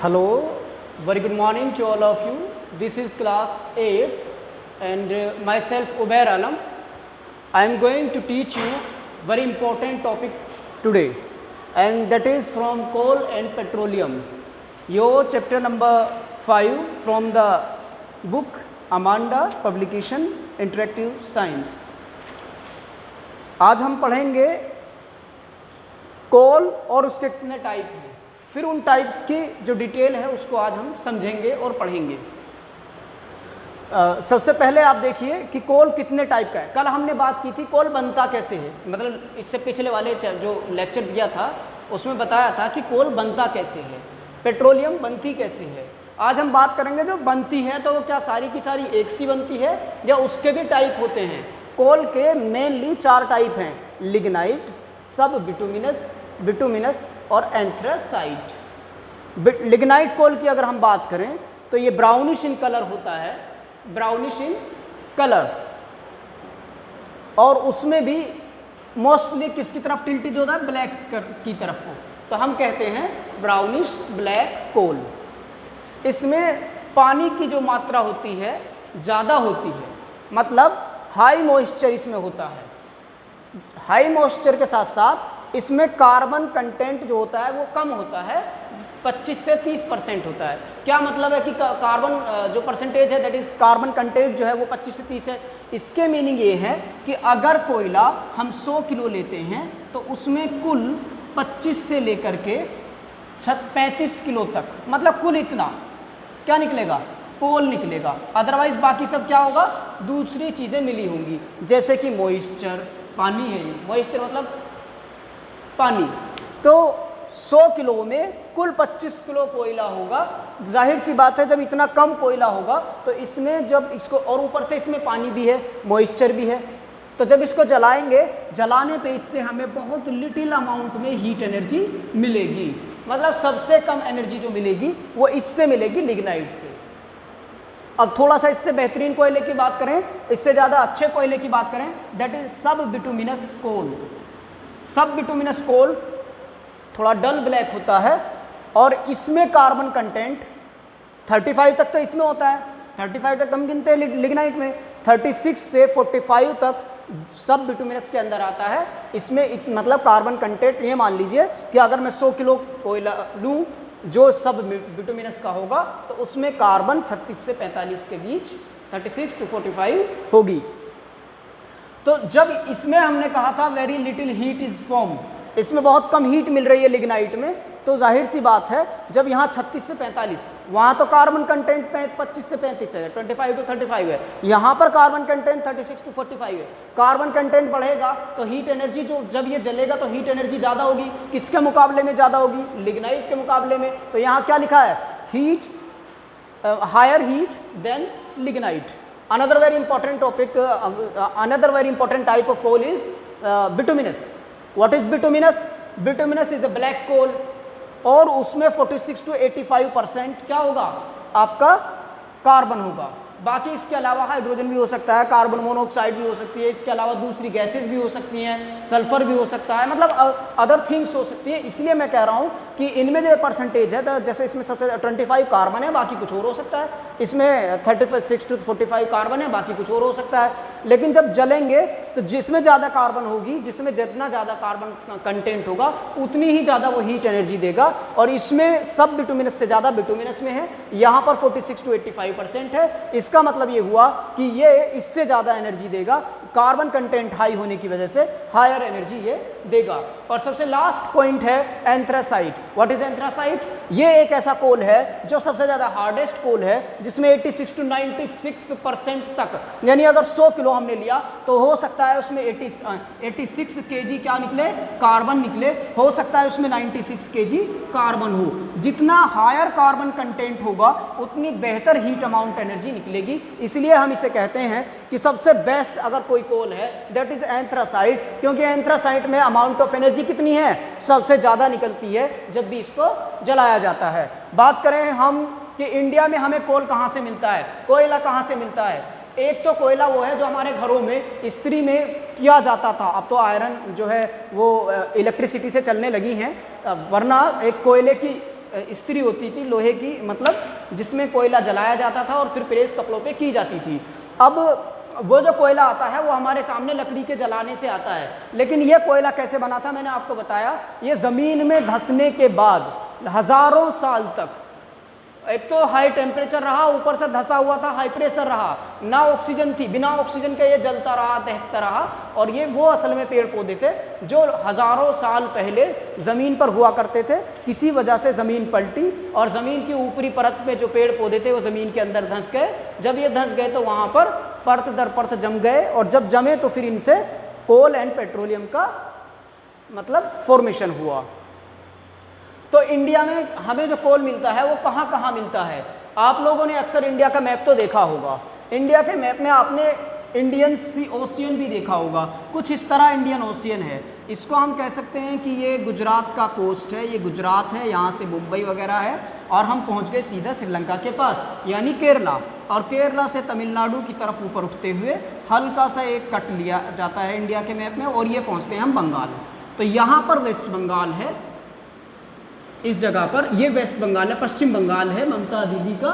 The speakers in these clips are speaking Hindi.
Hello, very good morning to all of you. This is class 8 and myself Ubair Alam. I am going to teach you very important topic today, and that is from coal and petroleum. Your chapter number 5 from the book Amanda Publication Interactive Science. आज हम पढ़ेंगे कोल और उसके कितने टाइप हैं, फिर उन टाइप्स की जो डिटेल है उसको आज हम समझेंगे और पढ़ेंगे। सबसे पहले आप देखिए कि कोल कितने टाइप का है। कल हमने बात की थी कोल बनता कैसे है, मतलब इससे पिछले वाले जो लेक्चर दिया था उसमें बताया था कि कोल बनता कैसे है, पेट्रोलियम बनती कैसे है। आज हम बात करेंगे जो बनती है तो वो क्या सारी की सारी एक सी बनती है या उसके भी टाइप होते हैं। कोल के मेनली 4 टाइप हैं, लिग्नाइट, सब बिटुमिनस और एंथ्रासाइट। लिग्नाइट कोल की अगर हम बात करें तो ये ब्राउनिश इन कलर होता है, ब्राउनिश इन कलर, और उसमें भी मोस्टली किसकी तरफ टिल्टेड होता है, ब्लैक की तरफ को, तो हम कहते हैं ब्राउनिश ब्लैक कोल। इसमें पानी की जो मात्रा होती है ज़्यादा होती है, मतलब हाई मॉइस्चर इसमें होता है। हाई मॉइस्चर के साथ साथ इसमें कार्बन कंटेंट जो होता है वो कम होता है, 25 से 30% होता है। क्या मतलब है कि कार्बन जो परसेंटेज है दैट इज कार्बन कंटेंट जो है वो 25 से 30 है। इसके मीनिंग ये है कि अगर कोयला हम 100 किलो लेते हैं तो उसमें कुल 25 से लेकर के 35 किलो तक, मतलब कुल इतना क्या निकलेगा, कोल निकलेगा। अदरवाइज बाकी सब क्या होगा, दूसरी चीज़ें मिली होंगी, जैसे कि मॉइस्चर, पानी है ये, मॉइस्चर मतलब पानी। तो 100 किलो में कुल 25 किलो कोयला होगा। जाहिर सी बात है जब इतना कम कोयला होगा तो इसमें जब इसको, और ऊपर से इसमें पानी भी है, मॉइस्चर भी है, तो जब इसको जलाएंगे, जलाने पे इससे हमें बहुत लिटिल अमाउंट में हीट एनर्जी मिलेगी। मतलब सबसे कम एनर्जी जो मिलेगी वो इससे मिलेगी, लिग्नाइट से। अब थोड़ा सा इससे बेहतरीन कोयले की बात करें, इससे ज़्यादा अच्छे कोयले की बात करें, दैट इज सब बिटुमिनस कोल। सब बिटुमिनस कोल थोड़ा डल ब्लैक होता है और इसमें कार्बन कंटेंट 35 तक तो इसमें होता है, 35 तक हम गिनते हैं लिग्नाइट में, 36 से 45 तक सब बिटुमिनस के अंदर आता है। इसमें मतलब कार्बन कंटेंट, ये मान लीजिए कि अगर मैं 100 किलो कोयला लूँ जो सब बिटुमिनस का होगा तो उसमें कार्बन 36 से 45 के बीच, 36 to 45 होगी। तो जब इसमें हमने कहा था very little heat is form, इसमें बहुत कम हीट मिल रही है लिग्नाइट में, तो जाहिर सी बात है जब यहाँ 36 से 45, वहाँ तो कार्बन कंटेंट 25 से 35 है, 25 to 35 है, यहाँ पर कार्बन कंटेंट 36 to 45 है। कार्बन कंटेंट बढ़ेगा तो हीट एनर्जी, जो जब ये जलेगा तो हीट एनर्जी ज़्यादा होगी, किसके मुकाबले में ज़्यादा होगी, लिग्नाइट के मुकाबले में। तो यहाँ क्या लिखा है, heat, higher heat than lignite. Another very important topic, another very important type of coal is bituminous. What is bituminous? Bituminous is a black coal, और उसमें 46 to 85% क्या होगा, आपका कार्बन होगा। बाकी इसके अलावा हाइड्रोजन भी हो सकता है, कार्बन मोनोऑक्साइड भी हो सकती है, इसके अलावा दूसरी गैसेस भी हो सकती हैं, सल्फर भी हो सकता है, मतलब अदर थिंग्स हो सकती है। इसलिए मैं कह रहा हूँ कि इनमें जो परसेंटेज है, तो जैसे इसमें सबसे 25 कार्बन है, बाकी कुछ और हो सकता है, इसमें 36 to 45 कार्बन है, बाकी कुछ और हो सकता है। लेकिन जब जलेंगे तो जिसमें ज़्यादा कार्बन होगी, जिसमें जितना ज़्यादा कार्बन कंटेंट होगा उतनी ही ज़्यादा वो हीट एनर्जी देगा, और इसमें सब बिटुमिनस से ज़्यादा बिटुमिनस में है, यहाँ पर 46 to 85% है। इसका मतलब ये हुआ कि ये इससे ज़्यादा एनर्जी देगा, कार्बन कंटेंट हाई होने की वजह से हायर एनर्जी ये देगा। और सबसे लास्ट पॉइंट है एंथ्रासाइट। What is anthracite? ये एक ऐसा कोल है जो सबसे ज़्यादा हार्डेस्ट कोल है, जिसमें 86 to 96% तक, यानी अगर 100 किलो हमने लिया तो हो सकता है उसमें 86 kg क्या निकले, कार्बन निकले, हो सकता है उसमें 96 kg कार्बन हो। जितना हायर कार्बन कंटेंट होगा उतनी बेहतर हीट अमाउंट एनर्जी निकलेगी। इसलिए हम इसे कहते हैं कि सबसे बेस्ट अगर कोई कोल है दैट इज एंथ्रासाइट, क्योंकि एंथ्रासाइट में अमाउंट ऑफ एनर्जी कितनी है, सबसे ज़्यादा निकलती है जब भी इसको जलाया जाता है। बात करें हम कि इंडिया में हमें कोल कहाँ से मिलता है, कोयला कहाँ से मिलता है। एक तो कोयला वो है जो हमारे घरों में इस्त्री में किया जाता था, अब तो आयरन जो है वो इलेक्ट्रिसिटी से चलने लगी हैं, वरना एक कोयले की इस्त्री होती थी लोहे की, मतलब जिसमें कोयला जलाया जाता था और फिर प्रेस कपड़ों पे की जाती थी। अब वो जो कोयला आता है वो हमारे सामने लकड़ी के जलाने से आता है, लेकिन ये कोयला कैसे बना था मैंने आपको बताया, ये ज़मीन में धंसने के बाद हज़ारों साल तक एक तो हाई टेम्परेचर रहा, ऊपर से धंसा हुआ था, हाई प्रेशर रहा, ना ऑक्सीजन थी, बिना ऑक्सीजन के ये जलता रहा, दहकता रहा। और ये वो असल में पेड़ पौधे थे जो हज़ारों साल पहले ज़मीन पर हुआ करते थे। किसी वजह से ज़मीन पलटी और ज़मीन की ऊपरी परत में जो पेड़ पौधे थे वो ज़मीन के अंदर धंस गए। जब ये धंस गए तो वहाँ पर परत दर परत जम गए, और जब जमे तो फिर इनसे कोल एंड पेट्रोलियम का मतलब फॉर्मेशन हुआ। तो इंडिया में हमें जो कोल मिलता है वो कहाँ कहाँ मिलता है? आप लोगों ने अक्सर इंडिया का मैप तो देखा होगा। इंडिया के मैप में आपने इंडियन सी ओशियन भी देखा होगा, कुछ इस तरह इंडियन ओशियन है। इसको हम कह सकते हैं कि ये गुजरात का कोस्ट है, ये गुजरात है, यहाँ से मुंबई वगैरह है, और हम पहुँच गए सीधा श्रीलंका के पास यानी केरला, और केरला से तमिलनाडु की तरफ ऊपर उठते हुए हल्का सा एक कट लिया जाता है इंडिया के मैप में, और ये पहुँचते हैं हम बंगाल। तो यहाँ पर वेस्ट बंगाल है, इस जगह पर ये वेस्ट बंगाल है, पश्चिम बंगाल है ममता दीदी का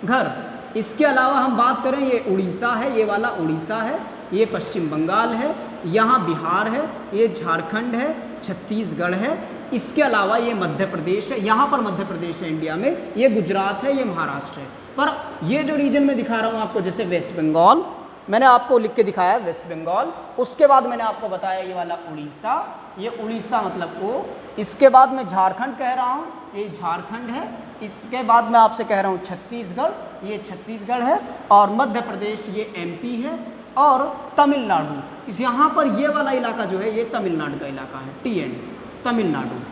घर। इसके अलावा हम बात करें, ये उड़ीसा है, ये वाला उड़ीसा है, ये पश्चिम बंगाल है, यहाँ बिहार है, ये झारखंड है, छत्तीसगढ़ है, इसके अलावा ये मध्य प्रदेश है, यहाँ पर मध्य प्रदेश है इंडिया में, ये गुजरात है, ये महाराष्ट्र है। पर ये जो रीजन मैं दिखा रहा हूँ आपको, जैसे वेस्ट बंगाल मैंने आपको लिख के दिखाया वेस्ट बंगाल, उसके बाद मैंने आपको बताया ये वाला उड़ीसा, ये उड़ीसा मतलब ओ, इसके बाद मैं झारखंड कह रहा हूँ, ये झारखंड है, इसके बाद मैं आपसे कह रहा हूँ छत्तीसगढ़, ये छत्तीसगढ़ है, और मध्य प्रदेश ये एमपी है, और तमिलनाडु इस यहाँ पर ये वाला इलाका जो है ये तमिलनाडु का इलाका है, टीएन तमिलनाडु।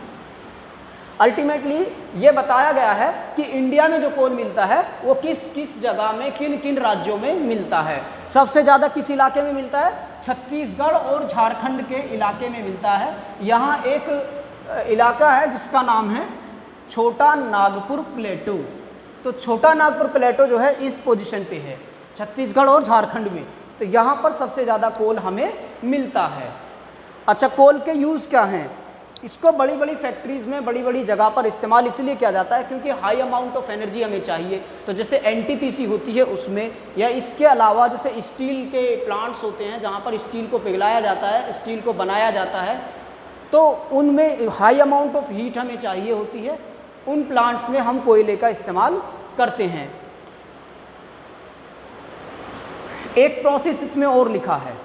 अल्टीमेटली ये बताया गया है कि इंडिया में जो कोल मिलता है वो किस किस जगह में, किन किन राज्यों में मिलता है। सबसे ज़्यादा किस इलाके में मिलता है? छत्तीसगढ़ और झारखंड के इलाके में मिलता है। यहाँ एक इलाका है जिसका नाम है छोटा नागपुर प्लेटू। तो छोटा नागपुर प्लेटू जो है इस पोजीशन पे है छत्तीसगढ़ और झारखंड में। तो यहाँ पर सबसे ज़्यादा कोल हमें मिलता है। अच्छा, कोल के यूज़ क्या हैं? इसको बड़ी बड़ी फैक्ट्रीज़ में, बड़ी बड़ी जगह पर इस्तेमाल इसलिए किया जाता है क्योंकि हाई अमाउंट ऑफ एनर्जी हमें चाहिए। तो जैसे एनटीपीसी होती है उसमें, या इसके अलावा जैसे स्टील के प्लांट्स होते हैं जहाँ पर स्टील को पिघलाया जाता है, स्टील को बनाया जाता है, तो उनमें हाई अमाउंट ऑफ हीट हमें चाहिए होती है। उन प्लांट्स में हम कोयले का इस्तेमाल करते हैं। एक प्रोसेस इसमें और लिखा है,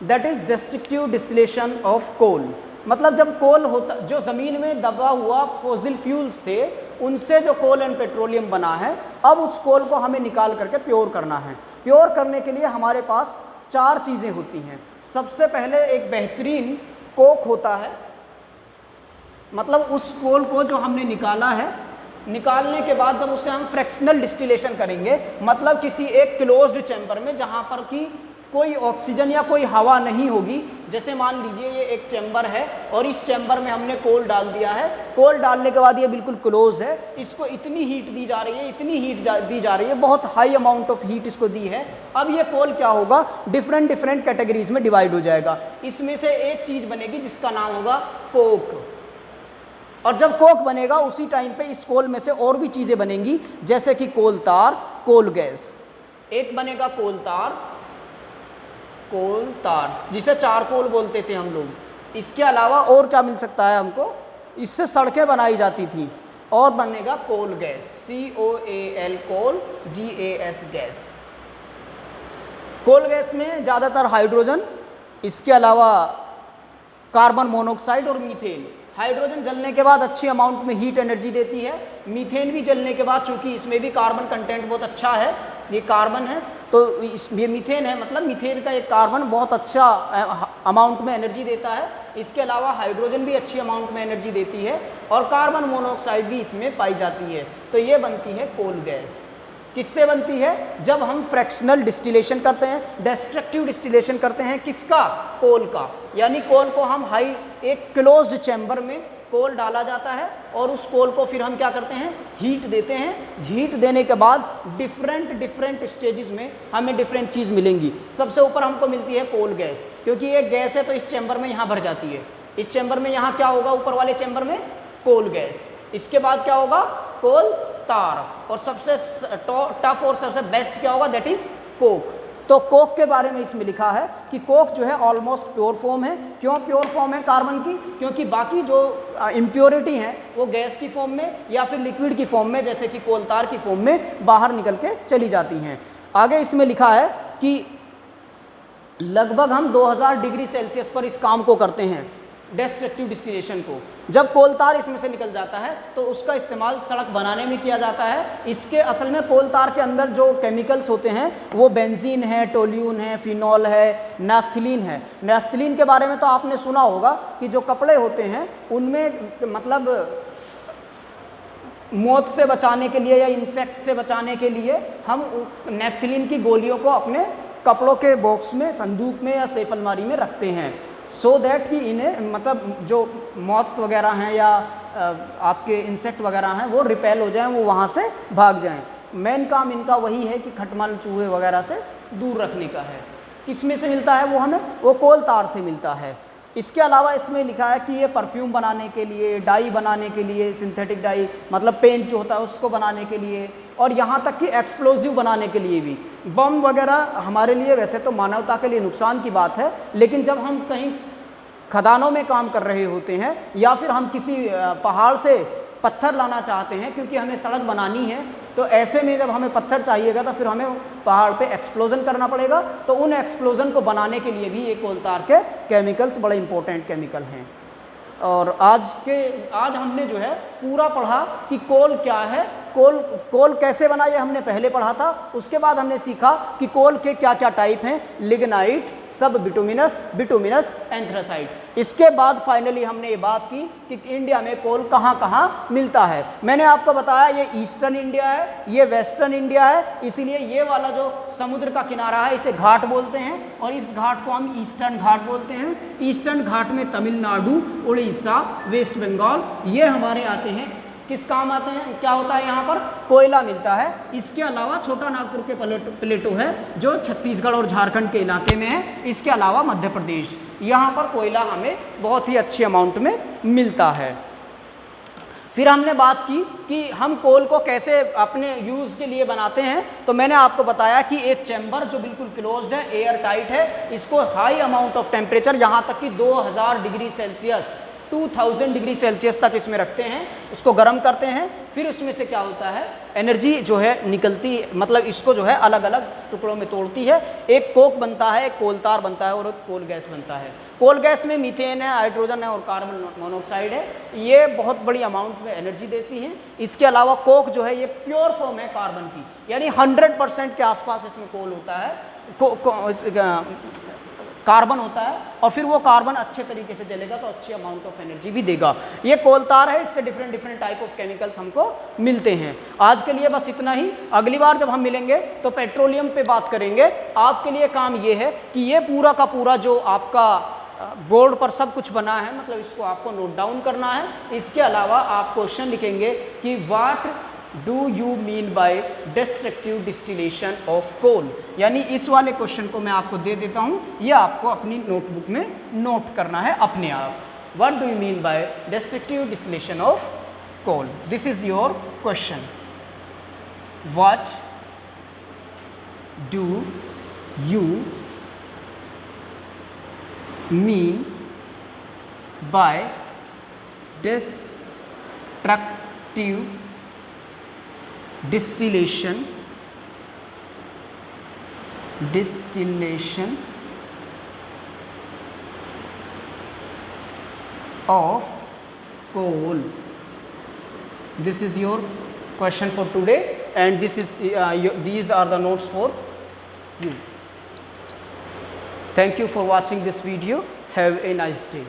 that is destructive distillation of coal. मतलब जब कोल होता, जो ज़मीन में दबा हुआ फॉसिल फ्यूल्स थे उनसे जो कोल एंड पेट्रोलियम बना है, अब उस कोल को हमें निकाल करके प्योर करना है। प्योर करने के लिए हमारे पास 4 चीज़ें होती हैं। सबसे पहले एक बेहतरीन कोक होता है, मतलब उस कोल को जो हमने निकाला है, निकालने के बाद जब उसे हम फ्रैक्शनल डिस्टिलेशन करेंगे, मतलब किसी एक क्लोज्ड चैम्बर में जहाँ पर कि कोई ऑक्सीजन या कोई हवा नहीं होगी। जैसे मान लीजिए ये एक चैम्बर है और इस चैम्बर में हमने कोल डाल दिया है। कोल डालने के बाद ये बिल्कुल क्लोज है, इसको इतनी हीट दी जा रही है, इतनी हीट दी जा रही है, बहुत हाई अमाउंट ऑफ हीट इसको दी है। अब ये कोल क्या होगा, डिफरेंट कैटेगरीज में डिवाइड हो जाएगा। इसमें से एक चीज़ बनेगी जिसका नाम होगा कोक, और जब कोक बनेगा उसी टाइम पे इस कोल में से और भी चीज़ें बनेंगी, जैसे कि कोल तार, कोल गैस। एक बनेगा कोल तार जिसे चारकोल बोलते थे हम लोग। इसके अलावा और क्या मिल सकता है हमको, इससे सड़कें बनाई जाती थी। और बनेगा कोल गैस, COAL कोल, GAS गैस। कोल गैस में ज़्यादातर हाइड्रोजन, इसके अलावा कार्बन मोनोऑक्साइड और मीथेन। हाइड्रोजन जलने के बाद अच्छी अमाउंट में हीट एनर्जी देती है। मीथेन भी जलने के बाद, चूंकि इसमें भी कार्बन कंटेंट बहुत अच्छा है, ये कार्बन है तो ये मीथेन है, मतलब मीथेन का एक कार्बन बहुत अच्छा अमाउंट में एनर्जी देता है। इसके अलावा हाइड्रोजन भी अच्छी अमाउंट में एनर्जी देती है, और कार्बन मोनोऑक्साइड भी इसमें पाई जाती है। तो ये बनती है कोल गैस। किससे बनती है? जब हम फ्रैक्शनल डिस्टिलेशन करते हैं, डिस्ट्रक्टिव डिस्टिलेशन करते हैं। किसका? कोल का। यानी कोल को हम एक क्लोज्ड चैम्बर में कोल डाला जाता है, और उस कोल को फिर हम क्या करते हैं, हीट देते हैं। हीट देने के बाद डिफरेंट स्टेजेस में हमें डिफरेंट चीज़ मिलेंगी। सबसे ऊपर हमको मिलती है कोल गैस, क्योंकि ये गैस है तो इस चैम्बर में यहाँ भर जाती है। इस चैम्बर में यहाँ क्या होगा, ऊपर वाले चैम्बर में कोल गैस। इसके बाद क्या होगा, कोल तार, और सबसे टफ और सबसे बेस्ट क्या होगा, दैट इज कोक। तो कोक के बारे में इसमें लिखा है कि कोक जो है ऑलमोस्ट प्योर फॉर्म है। क्यों प्योर फॉर्म है कार्बन की, क्योंकि बाकी जो इम्प्योरिटी हैं वो गैस की फॉर्म में या फिर लिक्विड की फॉर्म में, जैसे कि कोल तार की फॉर्म में बाहर निकल के चली जाती हैं। आगे इसमें लिखा है कि लगभग हम 2000 डिग्री सेल्सियस पर इस काम को करते हैं, डिस्ट्रक्टिव डिस्टिलेशन को। जब कोल तार इसमें से निकल जाता है तो उसका इस्तेमाल सड़क बनाने में किया जाता है। इसके असल में कोल तार के अंदर जो केमिकल्स होते हैं वो बेंजीन है, टोल्यून है, फिनॉल है, नैफ्थलीन है। नैफ्थलीन के बारे में तो आपने सुना होगा कि जो कपड़े होते हैं उनमें मतलब मौत से बचाने के लिए या इंसेक्ट से बचाने के लिए हम नैफ्थलीन की गोलियों को अपने कपड़ों के बॉक्स में, संदूक में या सेफ अलमारी में रखते हैं, सो दैट कि इन्हें मतलब जो मॉथ्स वगैरह हैं या आपके इंसेक्ट वगैरह हैं वो रिपेल हो जाएं, वो वहाँ से भाग जाएं। मेन काम इनका वही है कि खटमल चूहे वगैरह से दूर रखने का है। किस में से मिलता है वो हमें, वो कोल तार से मिलता है। इसके अलावा इसमें लिखा है कि ये परफ्यूम बनाने के लिए, डाई बनाने के लिए, सिंथेटिक डाई मतलब पेंट जो होता है उसको बनाने के लिए, और यहाँ तक कि एक्सप्लोजिव बनाने के लिए भी। बम वगैरह हमारे लिए वैसे तो मानवता के लिए नुकसान की बात है, लेकिन जब हम कहीं खदानों में काम कर रहे होते हैं या फिर हम किसी पहाड़ से पत्थर लाना चाहते हैं क्योंकि हमें सड़क बनानी है, तो ऐसे में जब हमें पत्थर चाहिएगा तो फिर हमें पहाड़ पे एक्सप्लोजन करना पड़ेगा। तो उन एक्सप्लोजन को बनाने के लिए भी ये कोल तार के केमिकल्स बड़े इंपॉर्टेंट केमिकल हैं। और आज हमने जो है पूरा पढ़ा कि कोल क्या है, कोल कैसे बना ये हमने पहले पढ़ा था। उसके बाद हमने सीखा कि कोल के क्या क्या टाइप हैं, लिग्नाइट, सब बिटुमिनस, बिटुमिनस, एंथ्रासाइट। इसके बाद फाइनली हमने ये बात की कि इंडिया में कोल कहाँ कहाँ मिलता है। मैंने आपको बताया ये ईस्टर्न इंडिया है, ये वेस्टर्न इंडिया है, इसीलिए ये वाला जो समुद्र का किनारा है इसे घाट बोलते हैं और इस घाट को हम ईस्टर्न घाट बोलते हैं। ईस्टर्न घाट में तमिलनाडु, उड़ीसा, वेस्ट बंगाल ये हमारे आते हैं। किस काम आते हैं, क्या होता है यहाँ पर, कोयला मिलता है। इसके अलावा छोटा नागपुर के प्लेटो है जो छत्तीसगढ़ और झारखंड के इलाके में है। इसके अलावा मध्य प्रदेश, यहाँ पर कोयला हमें बहुत ही अच्छी अमाउंट में मिलता है। फिर हमने बात की कि हम कोल को कैसे अपने यूज़ के लिए बनाते हैं। तो मैंने आपको बताया कि एक चैम्बर जो बिल्कुल क्लोज्ड है, एयर टाइट है, इसको हाई अमाउंट ऑफ टेम्परेचर यहाँ तक कि 2000 डिग्री सेल्सियस 2000 डिग्री सेल्सियस तक इसमें रखते हैं, उसको गर्म करते हैं। फिर उसमें से क्या होता है, एनर्जी जो है निकलती, मतलब इसको जो है अलग अलग टुकड़ों में तोड़ती है। एक कोक बनता है, एक कोल तार बनता है और एक कोल गैस बनता है। कोल गैस में मीथेन है, हाइड्रोजन है और कार्बन मोनोऑक्साइड है। ये बहुत बड़ी अमाउंट में एनर्जी देती हैं। इसके अलावा कोक जो है ये प्योर फॉर्म है कार्बन की, यानी 100% के आसपास इसमें कोल होता है, कार्बन होता है, और फिर वो कार्बन अच्छे तरीके से जलेगा तो अच्छी अमाउंट ऑफ एनर्जी भी देगा। ये कोल तार है, इससे डिफरेंट टाइप ऑफ केमिकल्स हमको मिलते हैं। आज के लिए बस इतना ही। अगली बार जब हम मिलेंगे तो पेट्रोलियम पे बात करेंगे। आपके लिए काम ये है कि ये पूरा का पूरा जो आपका बोर्ड पर सब कुछ बना है, मतलब इसको आपको नोट डाउन करना है। इसके अलावा आप क्वेश्चन लिखेंगे कि what do you mean by destructive distillation of coal, यानी इस वाले क्वेश्चन को मैं आपको दे देता हूं, ये आपको अपनी नोटबुक में नोट करना है अपने आप। What do you mean by destructive distillation of coal, this is your question. What do you mean by destructive distillation of coal. This is your question for today, and this is these are the notes for you. Thank you for watching this video. Have a nice day.